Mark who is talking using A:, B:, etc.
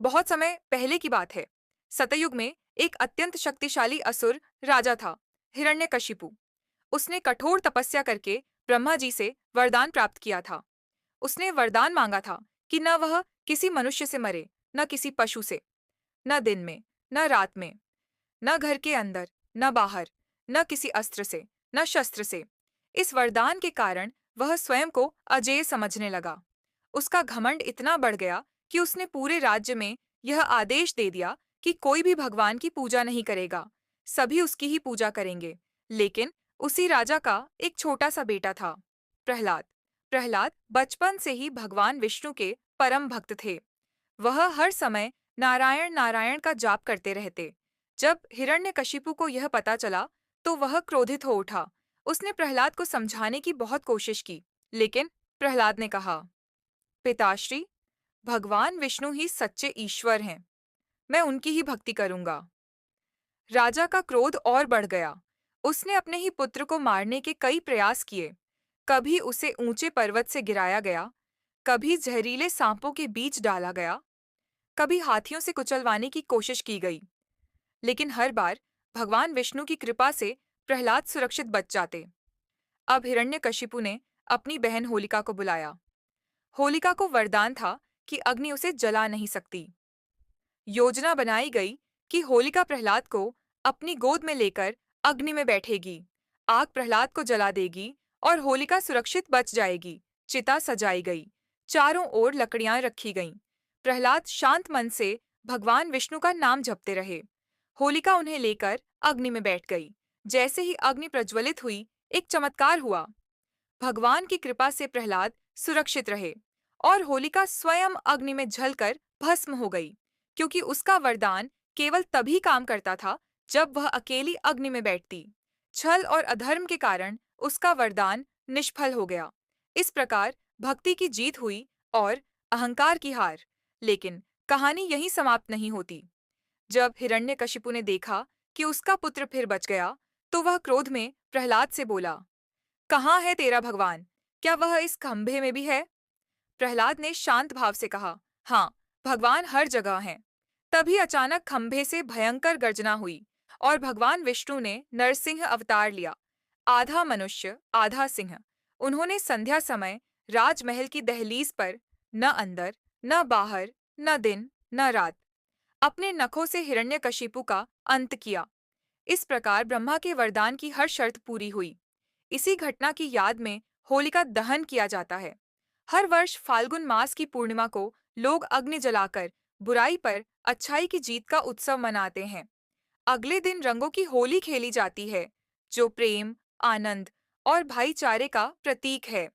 A: बहुत समय पहले की बात है। सतयुग में एक अत्यंत शक्तिशाली असुर राजा था, हिरण्यकशिपु। उसने कठोर तपस्या करके ब्रह्मा जी से वरदान प्राप्त किया था। उसने वरदान मांगा था कि न वह किसी मनुष्य से मरे, न किसी पशु से, न दिन में, न रात में, न घर के अंदर, न बाहर, न किसी अस्त्र से, न शस्त्र से। इस वरदान के कारण वह स्वयं को अजेय समझने लगा। उसका घमंड इतना बढ़ गया कि उसने पूरे राज्य में यह आदेश दे दिया कि कोई भी भगवान की पूजा नहीं करेगा, सभी उसकी ही पूजा करेंगे। लेकिन उसी राजा का एक छोटा सा बेटा था, प्रहलाद। प्रहलाद बचपन से ही भगवान विष्णु के परम भक्त थे। वह हर समय नारायण नारायण का जाप करते रहते। जब हिरण्यकशिपु को यह पता चला, तो वह क्रोधित हो उठा। उसने प्रहलाद को समझाने की बहुत कोशिश की, लेकिन प्रहलाद ने कहा, पिताश्री, भगवान विष्णु ही सच्चे ईश्वर हैं। मैं उनकी ही भक्ति करूंगा। राजा का क्रोध और बढ़ गया। उसने अपने ही पुत्र को मारने के कई प्रयास किए। कभी उसे ऊंचे पर्वत से गिराया गया, कभी जहरीले सांपों के बीच डाला गया, कभी हाथियों से कुचलवाने की कोशिश की गई। लेकिन हर बार भगवान विष्णु की कृपा से प्रहलाद सुरक्षित बच जाते। अब हिरण्यकशिपु ने अपनी बहन होलिका को बुलाया। होलिका को वरदान था कि अग्नि उसे जला नहीं सकती। योजना बनाई गई कि होलिका प्रहलाद को अपनी गोद में लेकर अग्नि में बैठेगी। आग प्रहलाद को जला देगी और होलिका सुरक्षित बच जाएगी। चिता सजाई गई। चारों ओर लकड़ियां रखी गईं। प्रहलाद शांत मन से भगवान विष्णु का नाम जपते रहे। होलिका उन्हें लेकर अग्नि में बैठ गई। जैसे ही अग्नि प्रज्वलित हुई, एक चमत्कार हुआ। भगवान की कृपा से प्रहलाद सुरक्षित रहे और होलिका स्वयं अग्नि में जलकर भस्म हो गई, क्योंकि उसका वरदान केवल तभी काम करता था जब वह अकेली अग्नि में बैठती। छल और अधर्म के कारण उसका वरदान निष्फल हो गया। इस प्रकार भक्ति की जीत हुई और अहंकार की हार। लेकिन कहानी यहीं समाप्त नहीं होती। जब हिरण्यकशिपु ने देखा कि उसका पुत्र फिर बच गया, तो वह क्रोध में प्रहलाद से बोला, कहाँ है तेरा भगवान? क्या वह इस खंभे में भी है? प्रहलाद ने शांत भाव से कहा, हाँ, भगवान हर जगह हैं। तभी अचानक खंभे से भयंकर गर्जना हुई और भगवान विष्णु ने नरसिंह अवतार लिया। आधा मनुष्य, आधा सिंह। उन्होंने संध्या समय राजमहल की दहलीज पर, न अंदर, न बाहर, न दिन, न रात, अपने नखों से हिरण्यकशिपु का अंत किया। इस प्रकार ब्रह्मा के वरदान की हर शर्त पूरी हुई। इसी घटना की याद में होलिका दहन किया जाता है। हर वर्ष फाल्गुन मास की पूर्णिमा को लोग अग्नि जलाकर बुराई पर अच्छाई की जीत का उत्सव मनाते हैं। अगले दिन रंगों की होली खेली जाती है, जो प्रेम, आनंद और भाईचारे का प्रतीक है।